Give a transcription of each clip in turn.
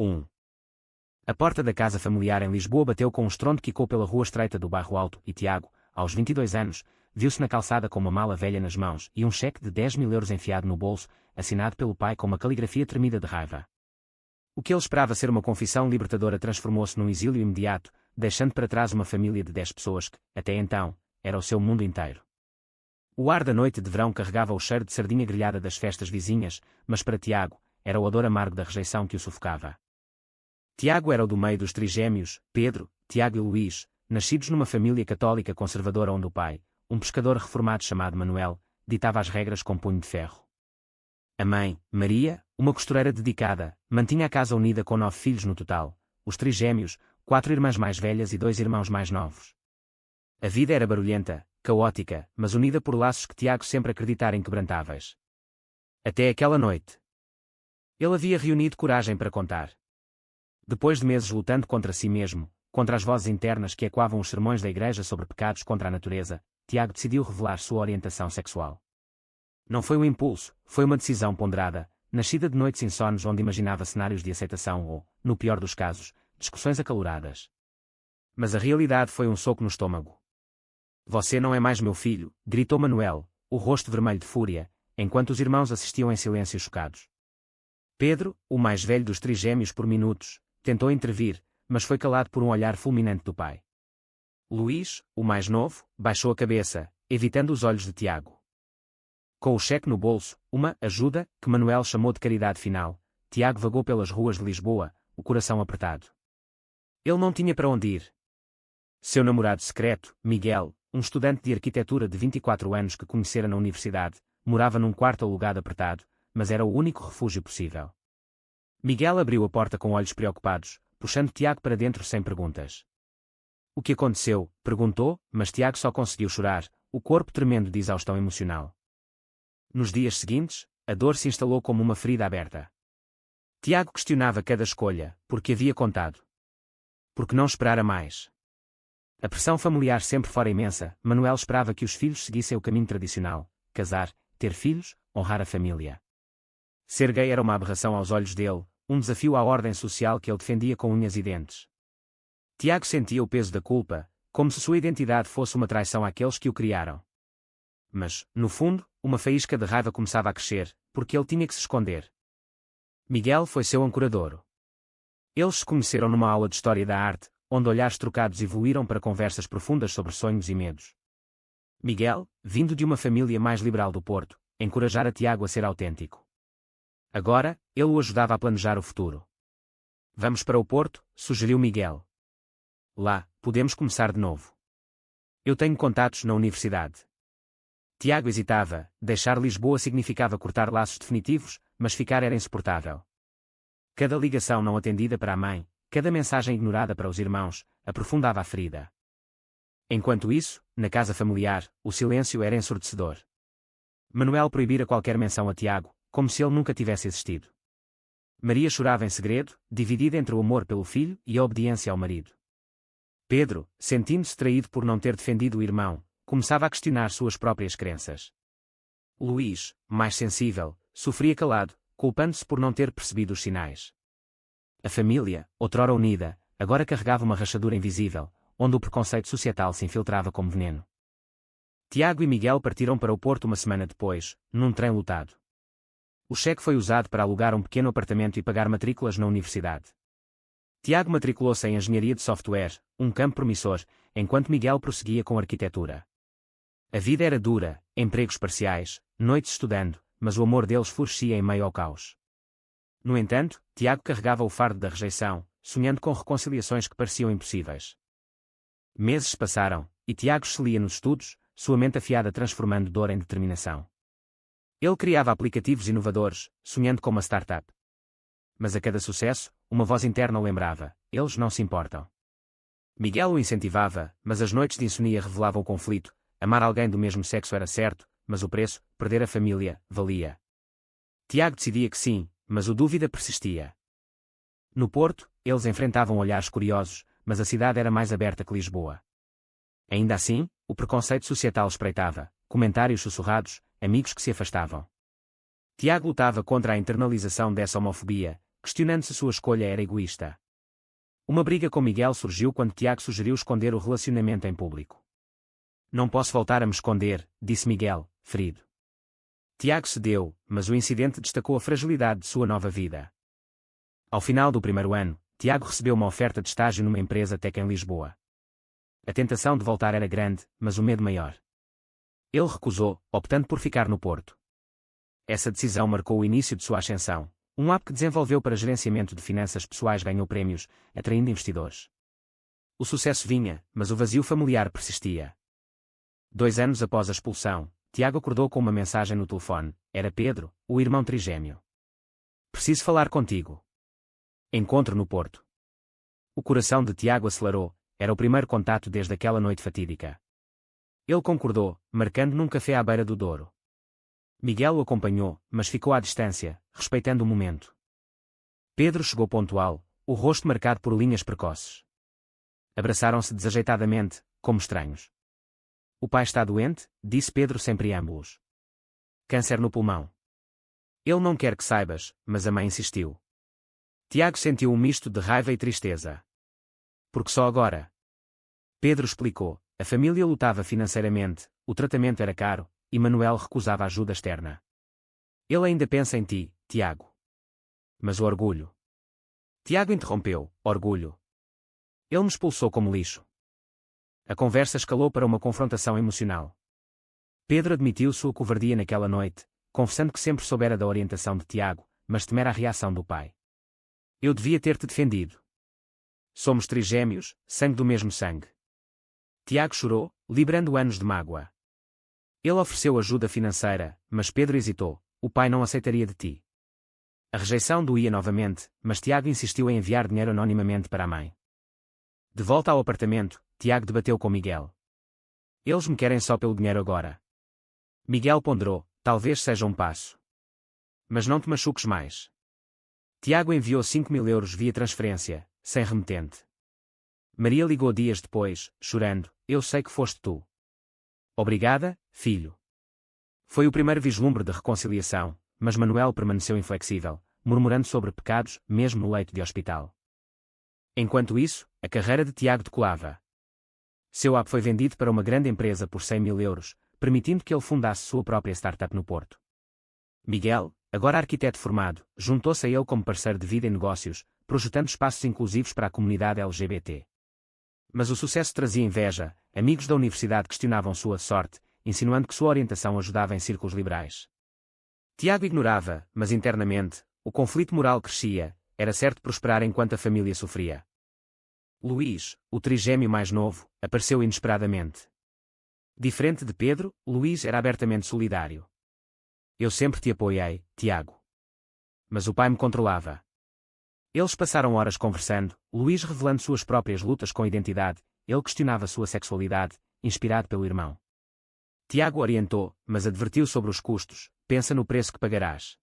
1. A porta da casa familiar em Lisboa bateu com um estrondo que quicou pela rua estreita do Bairro Alto e Tiago, aos 22 anos, viu-se na calçada com uma mala velha nas mãos e um cheque de 10.000 euros enfiado no bolso, assinado pelo pai com uma caligrafia tremida de raiva. O que ele esperava ser uma confissão libertadora transformou-se num exílio imediato, deixando para trás uma família de 10 pessoas que, até então, era o seu mundo inteiro. O ar da noite de verão carregava o cheiro de sardinha grelhada das festas vizinhas, mas para Tiago, era o odor amargo da rejeição que o sufocava. Tiago era o do meio dos trigêmeos, Pedro, Tiago e Luís, nascidos numa família católica conservadora onde o pai, um pescador reformado chamado Manuel, ditava as regras com punho de ferro. A mãe, Maria, uma costureira dedicada, mantinha a casa unida com 9 filhos no total, os trigêmeos, 4 irmãs mais velhas e 2 irmãos mais novos. A vida era barulhenta, caótica, mas unida por laços que Tiago sempre acreditara inquebrantáveis. Até aquela noite. Ele havia reunido coragem para contar. Depois de meses lutando contra si mesmo, contra as vozes internas que ecoavam os sermões da igreja sobre pecados contra a natureza, Tiago decidiu revelar sua orientação sexual. Não foi um impulso, foi uma decisão ponderada, nascida de noites insones onde imaginava cenários de aceitação ou, no pior dos casos, discussões acaloradas. Mas a realidade foi um soco no estômago. "Você não é mais meu filho", gritou Manuel, o rosto vermelho de fúria, enquanto os irmãos assistiam em silêncio chocados. Pedro, o mais velho dos trigêmeos por minutos, tentou intervir, mas foi calado por um olhar fulminante do pai. Luís, o mais novo, baixou a cabeça, evitando os olhos de Tiago. Com o cheque no bolso, uma ajuda, que Manuel chamou de caridade final, Tiago vagou pelas ruas de Lisboa, o coração apertado. Ele não tinha para onde ir. Seu namorado secreto, Miguel, um estudante de arquitetura de 24 anos que conhecera na universidade, morava num quarto alugado apertado, mas era o único refúgio possível. Miguel abriu a porta com olhos preocupados, puxando Tiago para dentro sem perguntas. "O que aconteceu?", perguntou, mas Tiago só conseguiu chorar, o corpo tremendo de exaustão emocional. Nos dias seguintes, a dor se instalou como uma ferida aberta. Tiago questionava cada escolha, porque havia contado. Porque não esperara mais? A pressão familiar sempre fora imensa, Manuel esperava que os filhos seguissem o caminho tradicional: casar, ter filhos, honrar a família. Ser gay era uma aberração aos olhos dele, um desafio à ordem social que ele defendia com unhas e dentes. Tiago sentia o peso da culpa, como se sua identidade fosse uma traição àqueles que o criaram. Mas, no fundo, uma faísca de raiva começava a crescer, porque ele tinha que se esconder. Miguel foi seu ancoradouro. Eles se conheceram numa aula de História da Arte, onde olhares trocados evoluíram para conversas profundas sobre sonhos e medos. Miguel, vindo de uma família mais liberal do Porto, encorajara Tiago a ser autêntico. Agora, ele o ajudava a planejar o futuro. "Vamos para o Porto", sugeriu Miguel. "Lá, podemos começar de novo. Eu tenho contatos na universidade." Tiago hesitava, deixar Lisboa significava cortar laços definitivos, mas ficar era insuportável. Cada ligação não atendida para a mãe, cada mensagem ignorada para os irmãos, aprofundava a ferida. Enquanto isso, na casa familiar, o silêncio era ensurdecedor. Manuel proibira qualquer menção a Tiago, como se ele nunca tivesse existido. Maria chorava em segredo, dividida entre o amor pelo filho e a obediência ao marido. Pedro, sentindo-se traído por não ter defendido o irmão, começava a questionar suas próprias crenças. Luís, mais sensível, sofria calado, culpando-se por não ter percebido os sinais. A família, outrora unida, agora carregava uma rachadura invisível, onde o preconceito societal se infiltrava como veneno. Tiago e Miguel partiram para o Porto uma semana depois, num trem lotado. O cheque foi usado para alugar um pequeno apartamento e pagar matrículas na universidade. Tiago matriculou-se em engenharia de software, um campo promissor, enquanto Miguel prosseguia com arquitetura. A vida era dura, empregos parciais, noites estudando, mas o amor deles florescia em meio ao caos. No entanto, Tiago carregava o fardo da rejeição, sonhando com reconciliações que pareciam impossíveis. Meses passaram, e Tiago excelia nos estudos, sua mente afiada transformando dor em determinação. Ele criava aplicativos inovadores, sonhando com uma startup. Mas a cada sucesso, uma voz interna o lembrava: eles não se importam. Miguel o incentivava, mas as noites de insonia revelavam o conflito: amar alguém do mesmo sexo era certo, mas o preço, perder a família, valia. Tiago decidia que sim, mas o dúvida persistia. No Porto, eles enfrentavam olhares curiosos, mas a cidade era mais aberta que Lisboa. Ainda assim, o preconceito societal espreitava, comentários sussurrados, amigos que se afastavam. Tiago lutava contra a internalização dessa homofobia, questionando se sua escolha era egoísta. Uma briga com Miguel surgiu quando Tiago sugeriu esconder o relacionamento em público. Não posso voltar a me esconder, disse Miguel, ferido. Tiago cedeu, mas o incidente destacou a fragilidade de sua nova vida. Ao final do primeiro ano, Tiago recebeu uma oferta de estágio numa empresa tech em Lisboa. A tentação de voltar era grande, mas o medo maior. Ele recusou, optando por ficar no Porto. Essa decisão marcou o início de sua ascensão. Um app que desenvolveu para gerenciamento de finanças pessoais ganhou prémios, atraindo investidores. O sucesso vinha, mas o vazio familiar persistia. 2 anos após a expulsão, Tiago acordou com uma mensagem no telefone. Era Pedro, o irmão trigêmeo. Preciso falar contigo. Encontro no Porto. O coração de Tiago acelerou, era o primeiro contato desde aquela noite fatídica. Ele concordou, marcando num café à beira do Douro. Miguel o acompanhou, mas ficou à distância, respeitando o momento. Pedro chegou pontual, o rosto marcado por linhas precoces. Abraçaram-se desajeitadamente, como estranhos. O pai está doente, disse Pedro sem preâmbulos. Câncer no pulmão. Ele não quer que saibas, mas a mãe insistiu. Tiago sentiu um misto de raiva e tristeza. Porque só agora? Pedro explicou, a família lutava financeiramente, o tratamento era caro, e Manuel recusava ajuda externa. Ele ainda pensa em ti, Tiago. Mas o orgulho. Tiago interrompeu, orgulho. Ele me expulsou como lixo. A conversa escalou para uma confrontação emocional. Pedro admitiu sua covardia naquela noite, confessando que sempre soubera da orientação de Tiago, mas temera a reação do pai. Eu devia ter-te defendido. Somos trigêmeos, sangue do mesmo sangue. Tiago chorou, liberando anos de mágoa. Ele ofereceu ajuda financeira, mas Pedro hesitou, o pai não aceitaria de ti. A rejeição doía novamente, mas Tiago insistiu em enviar dinheiro anonimamente para a mãe. De volta ao apartamento, Tiago debateu com Miguel. Eles me querem só pelo dinheiro agora. Miguel ponderou, talvez seja um passo. Mas não te machuques mais. Tiago enviou 5.000 euros via transferência, sem remetente. Maria ligou dias depois, chorando, eu sei que foste tu. Obrigada, filho. Foi o primeiro vislumbre de reconciliação, mas Manuel permaneceu inflexível, murmurando sobre pecados, mesmo no leito de hospital. Enquanto isso, a carreira de Tiago decolava. Seu app foi vendido para uma grande empresa por 100.000 euros, permitindo que ele fundasse sua própria startup no Porto. Miguel, agora arquiteto formado, juntou-se a ele como parceiro de vida em negócios, projetando espaços inclusivos para a comunidade LGBT. Mas o sucesso trazia inveja, amigos da universidade questionavam sua sorte, insinuando que sua orientação ajudava em círculos liberais. Tiago ignorava, mas internamente, o conflito moral crescia, era certo prosperar enquanto a família sofria. Luís, o trigêmeo mais novo, apareceu inesperadamente. Diferente de Pedro, Luís era abertamente solidário. Eu sempre te apoiei, Tiago. Mas o pai me controlava. Eles passaram horas conversando, Luís revelando suas próprias lutas com identidade, ele questionava sua sexualidade, inspirado pelo irmão. Tiago orientou, mas advertiu sobre os custos, pensa no preço que pagarás.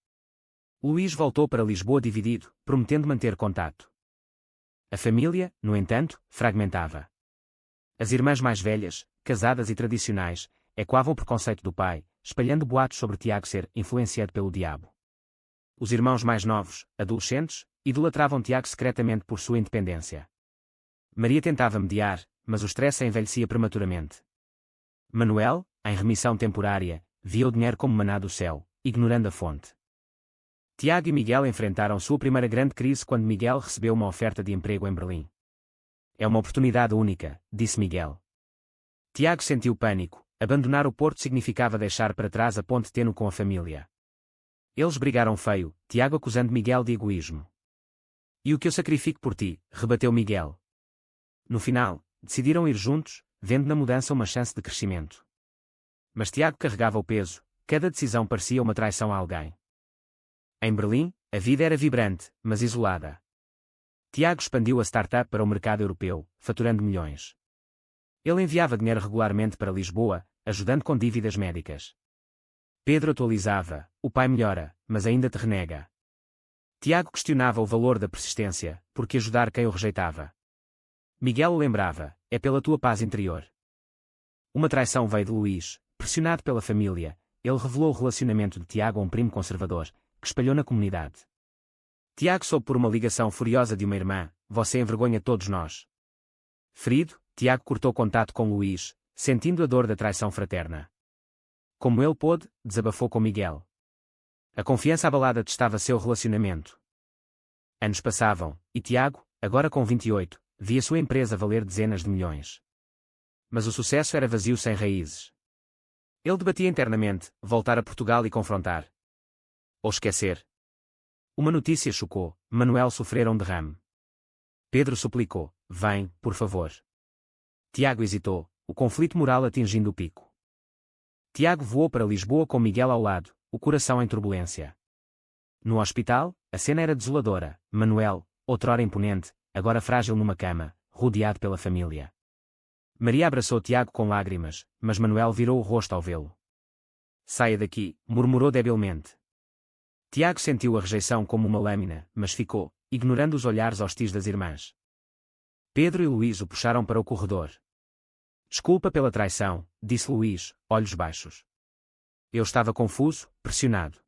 Luís voltou para Lisboa dividido, prometendo manter contato. A família, no entanto, fragmentava. As irmãs mais velhas, casadas e tradicionais, ecoavam o preconceito do pai, espalhando boatos sobre Tiago ser influenciado pelo diabo. Os irmãos mais novos, adolescentes, idolatravam Tiago secretamente por sua independência. Maria tentava mediar, mas o stress a envelhecia prematuramente. Manuel, em remissão temporária, via o dinheiro como maná do céu, ignorando a fonte. Tiago e Miguel enfrentaram sua primeira grande crise quando Miguel recebeu uma oferta de emprego em Berlim. É uma oportunidade única, disse Miguel. Tiago sentiu pânico, abandonar o Porto significava deixar para trás a ponte tênue com a família. Eles brigaram feio, Tiago acusando Miguel de egoísmo. E o que eu sacrifico por ti, rebateu Miguel. No final, decidiram ir juntos, vendo na mudança uma chance de crescimento. Mas Tiago carregava o peso, cada decisão parecia uma traição a alguém. Em Berlim, a vida era vibrante, mas isolada. Tiago expandiu a startup para o mercado europeu, faturando milhões. Ele enviava dinheiro regularmente para Lisboa, ajudando com dívidas médicas. Pedro atualizava, o pai melhora, mas ainda te renega. Tiago questionava o valor da persistência, porque ajudar quem o rejeitava. Miguel o lembrava, é pela tua paz interior. Uma traição veio de Luís, pressionado pela família, ele revelou o relacionamento de Tiago a um primo conservador, que espalhou na comunidade. Tiago soube por uma ligação furiosa de uma irmã: você envergonha todos nós. Ferido, Tiago cortou contato com Luís, sentindo a dor da traição fraterna. Como ele pôde, desabafou com Miguel. A confiança abalada testava seu relacionamento. Anos passavam, e Tiago, agora com 28, via sua empresa valer dezenas de milhões. Mas o sucesso era vazio sem raízes. Ele debatia internamente: voltar a Portugal e confrontar. Ou esquecer. Uma notícia chocou: Manuel sofrera um derrame. Pedro suplicou: vem, por favor. Tiago hesitou, o conflito moral atingindo o pico. Tiago voou para Lisboa com Miguel ao lado, o coração em turbulência. No hospital, a cena era desoladora: Manuel, outrora imponente, agora frágil numa cama, rodeado pela família. Maria abraçou Tiago com lágrimas, mas Manuel virou o rosto ao vê-lo. Saia daqui, murmurou debilmente. Tiago sentiu a rejeição como uma lâmina, mas ficou, ignorando os olhares hostis das irmãs. Pedro e Luís o puxaram para o corredor. Desculpa pela traição, disse Luís, olhos baixos. Eu estava confuso, pressionado.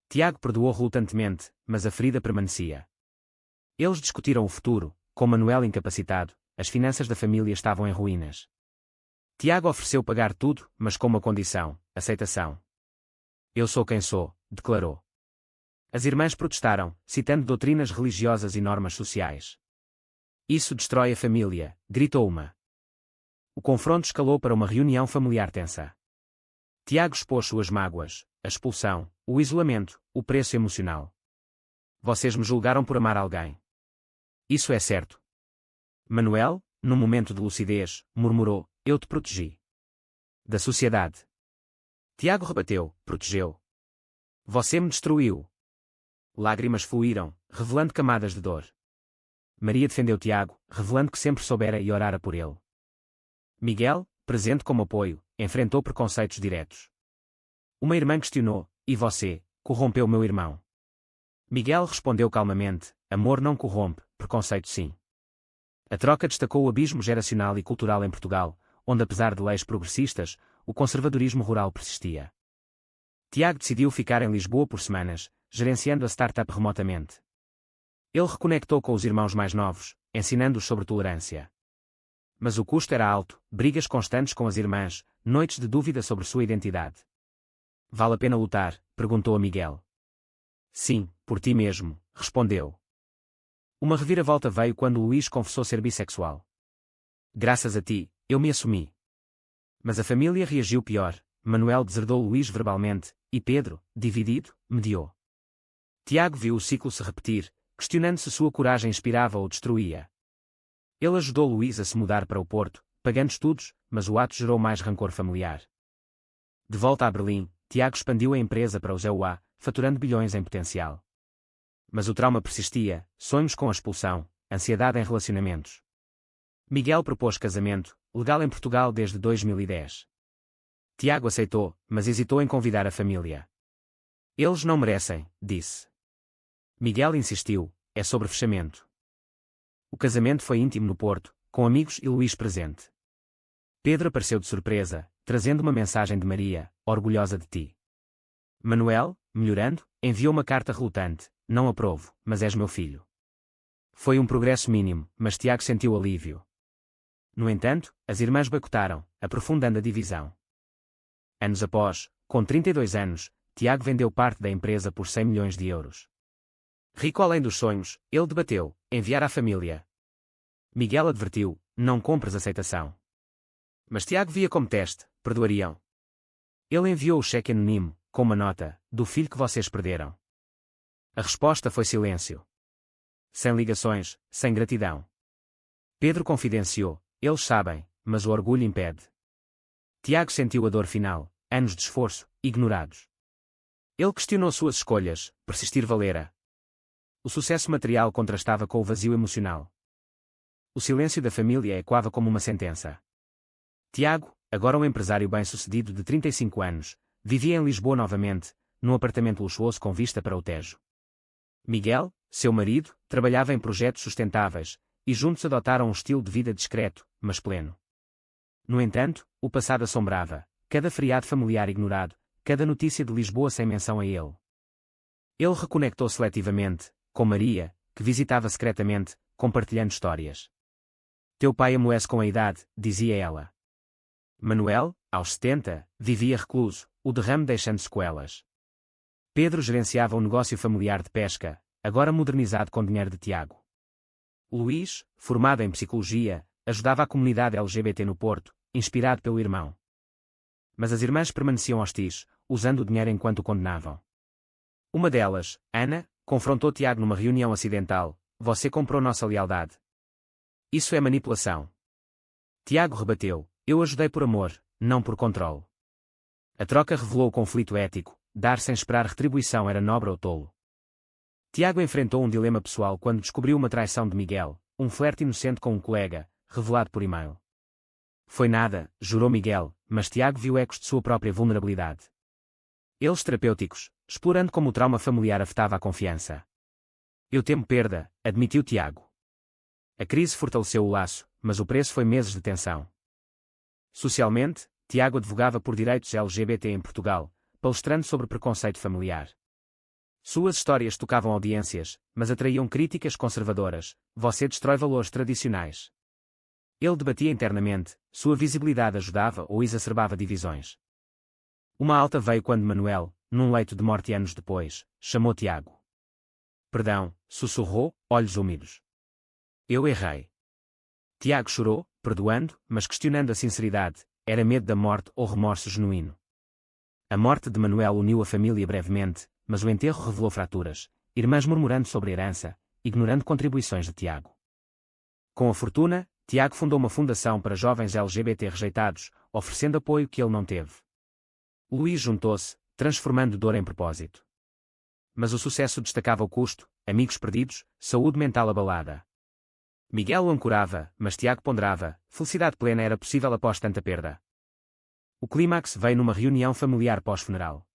Tiago perdoou relutantemente, mas a ferida permanecia. Eles discutiram o futuro, com Manuel incapacitado, as finanças da família estavam em ruínas. Tiago ofereceu pagar tudo, mas com uma condição: aceitação. Eu sou quem sou, declarou. As irmãs protestaram, citando doutrinas religiosas e normas sociais. Isso destrói a família, gritou uma. O confronto escalou para uma reunião familiar tensa. Tiago expôs suas mágoas: a expulsão, o isolamento, o preço emocional. Vocês me julgaram por amar alguém. Isso é certo. Manuel, num momento de lucidez, murmurou: eu te protegi. Da sociedade. Tiago rebateu: protegeu. Você me destruiu. Lágrimas fluíram, revelando camadas de dor. Maria defendeu Tiago, revelando que sempre soubera e orara por ele. Miguel, presente como apoio, enfrentou preconceitos diretos. Uma irmã questionou: e você, corrompeu meu irmão? Miguel respondeu calmamente: amor não corrompe, preconceito sim. A troca destacou o abismo geracional e cultural em Portugal, onde apesar de leis progressistas, o conservadorismo rural persistia. Tiago decidiu ficar em Lisboa por semanas, gerenciando a startup remotamente. Ele reconectou com os irmãos mais novos, ensinando-os sobre tolerância. Mas o custo era alto: brigas constantes com as irmãs, noites de dúvida sobre sua identidade. Vale a pena lutar? Perguntou a Miguel. Sim, por ti mesmo, respondeu. Uma reviravolta veio quando Luís confessou ser bissexual. Graças a ti, eu me assumi. Mas a família reagiu pior: Manuel deserdou Luís verbalmente, e Pedro, dividido, mediou. Tiago viu o ciclo se repetir, questionando se sua coragem inspirava ou destruía. Ele ajudou Luís a se mudar para o Porto, pagando estudos, mas o ato gerou mais rancor familiar. De volta a Berlim, Tiago expandiu a empresa para os EUA, faturando bilhões em potencial. Mas o trauma persistia: sonhos com a expulsão, ansiedade em relacionamentos. Miguel propôs casamento, legal em Portugal desde 2010. Tiago aceitou, mas hesitou em convidar a família. Eles não merecem, disse. Miguel insistiu: é sobre fechamento. O casamento foi íntimo no Porto, com amigos e Luís presente. Pedro apareceu de surpresa, trazendo uma mensagem de Maria: orgulhosa de ti. Manuel, melhorando, enviou uma carta relutante: não aprovo, mas és meu filho. Foi um progresso mínimo, mas Tiago sentiu alívio. No entanto, as irmãs boicotaram, aprofundando a divisão. Anos após, com 32 anos, Tiago vendeu parte da empresa por 100 milhões de euros. Rico além dos sonhos, ele debateu: enviar à família. Miguel advertiu: não compres aceitação. Mas Tiago via como teste: perdoariam. Ele enviou o cheque anónimo, com uma nota: do filho que vocês perderam. A resposta foi silêncio. Sem ligações, sem gratidão. Pedro confidenciou: eles sabem, mas o orgulho impede. Tiago sentiu a dor final: anos de esforço, ignorados. Ele questionou suas escolhas: persistir valera. O sucesso material contrastava com o vazio emocional. O silêncio da família ecoava como uma sentença. Tiago, agora um empresário bem-sucedido de 35 anos, vivia em Lisboa novamente, num apartamento luxuoso com vista para o Tejo. Miguel, seu marido, trabalhava em projetos sustentáveis, e juntos adotaram um estilo de vida discreto, mas pleno. No entanto, o passado assombrava: cada feriado familiar ignorado, cada notícia de Lisboa sem menção a ele. Ele reconectou seletivamente, com Maria, que visitava secretamente, compartilhando histórias. Teu pai amoece com a idade, dizia ela. Manuel, aos 70, vivia recluso, o derrame deixando sequelas. Pedro gerenciava um negócio familiar de pesca, agora modernizado com dinheiro de Tiago. Luís, formado em psicologia, ajudava a comunidade LGBT no Porto, inspirado pelo irmão. Mas as irmãs permaneciam hostis, usando o dinheiro enquanto o condenavam. Uma delas, Ana, confrontou Tiago numa reunião acidental: você comprou nossa lealdade. Isso é manipulação. Tiago rebateu: eu ajudei por amor, não por controle. A troca revelou o conflito ético: dar sem esperar retribuição era nobre ou tolo. Tiago enfrentou um dilema pessoal quando descobriu uma traição de Miguel, um flerte inocente com um colega, revelado por e-mail. Foi nada, jurou Miguel, mas Tiago viu ecos de sua própria vulnerabilidade. Eles terapêuticos, explorando como o trauma familiar afetava a confiança. Eu temo perda, admitiu Tiago. A crise fortaleceu o laço, mas o preço foi meses de tensão. Socialmente, Tiago advogava por direitos LGBT em Portugal, palestrando sobre preconceito familiar. Suas histórias tocavam audiências, mas atraíam críticas conservadoras: você destrói valores tradicionais. Ele debatia internamente: sua visibilidade ajudava ou exacerbava divisões. Uma alta veio quando Manuel, num leito de morte anos depois, chamou Tiago. Perdão, sussurrou, olhos úmidos. Eu errei. Tiago chorou, perdoando, mas questionando a sinceridade: era medo da morte ou remorso genuíno? A morte de Manuel uniu a família brevemente, mas o enterro revelou fraturas, irmãs murmurando sobre a herança, ignorando contribuições de Tiago. Com a fortuna, Tiago fundou uma fundação para jovens LGBT rejeitados, oferecendo apoio que ele não teve. Luís juntou-se, transformando dor em propósito. Mas o sucesso destacava o custo: amigos perdidos, saúde mental abalada. Miguel o ancorava, mas Tiago ponderava: felicidade plena era possível após tanta perda. O clímax veio numa reunião familiar pós-funeral.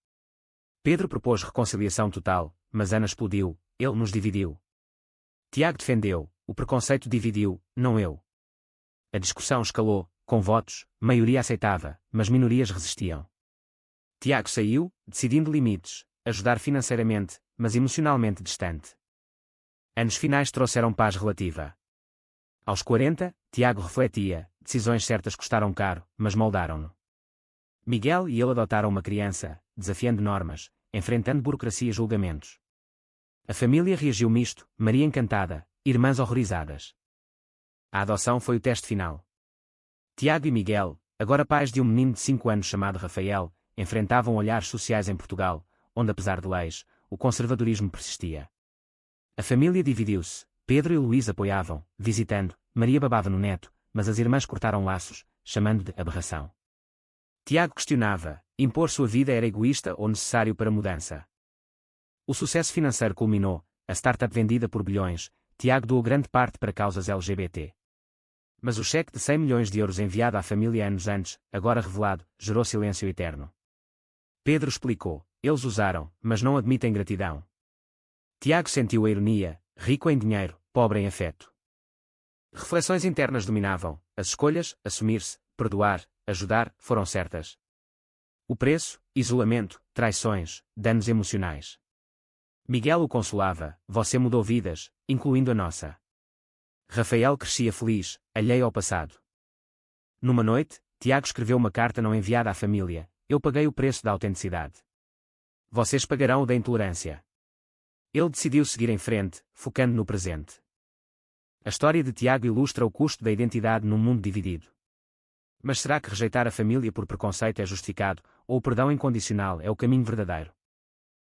Pedro propôs reconciliação total, mas Ana explodiu: ele nos dividiu. Tiago defendeu: o preconceito dividiu, não eu. A discussão escalou, com votos, maioria aceitava, mas minorias resistiam. Tiago saiu, decidindo limites: ajudar financeiramente, mas emocionalmente distante. Anos finais trouxeram paz relativa. Aos 40, Tiago refletia: decisões certas custaram caro, mas moldaram-no. Miguel e ele adotaram uma criança, desafiando normas, enfrentando burocracia e julgamentos. A família reagiu misto: Maria encantada, irmãs horrorizadas. A adoção foi o teste final. Tiago e Miguel, agora pais de um menino de 5 anos chamado Rafael, enfrentavam olhares sociais em Portugal, onde apesar de leis, o conservadorismo persistia. A família dividiu-se: Pedro e Luís apoiavam, visitando, Maria babava no neto, mas as irmãs cortaram laços, chamando de aberração. Tiago questionava: impor sua vida era egoísta ou necessário para mudança? O sucesso financeiro culminou: a startup vendida por bilhões, Tiago doou grande parte para causas LGBT. Mas o cheque de 100 milhões de euros enviado à família anos antes, agora revelado, gerou silêncio eterno. Pedro explicou: eles usaram, mas não admitem gratidão. Tiago sentiu a ironia: rico em dinheiro, pobre em afeto. Reflexões internas dominavam: as escolhas, assumir-se, perdoar, ajudar, foram certas. O preço: isolamento, traições, danos emocionais. Miguel o consolava: você mudou vidas, incluindo a nossa. Rafael crescia feliz, alheio ao passado. Numa noite, Tiago escreveu uma carta não enviada à família: eu paguei o preço da autenticidade. Vocês pagarão o da intolerância. Ele decidiu seguir em frente, focando no presente. A história de Tiago ilustra o custo da identidade num mundo dividido. Mas será que rejeitar a família por preconceito é justificado, ou o perdão incondicional é o caminho verdadeiro?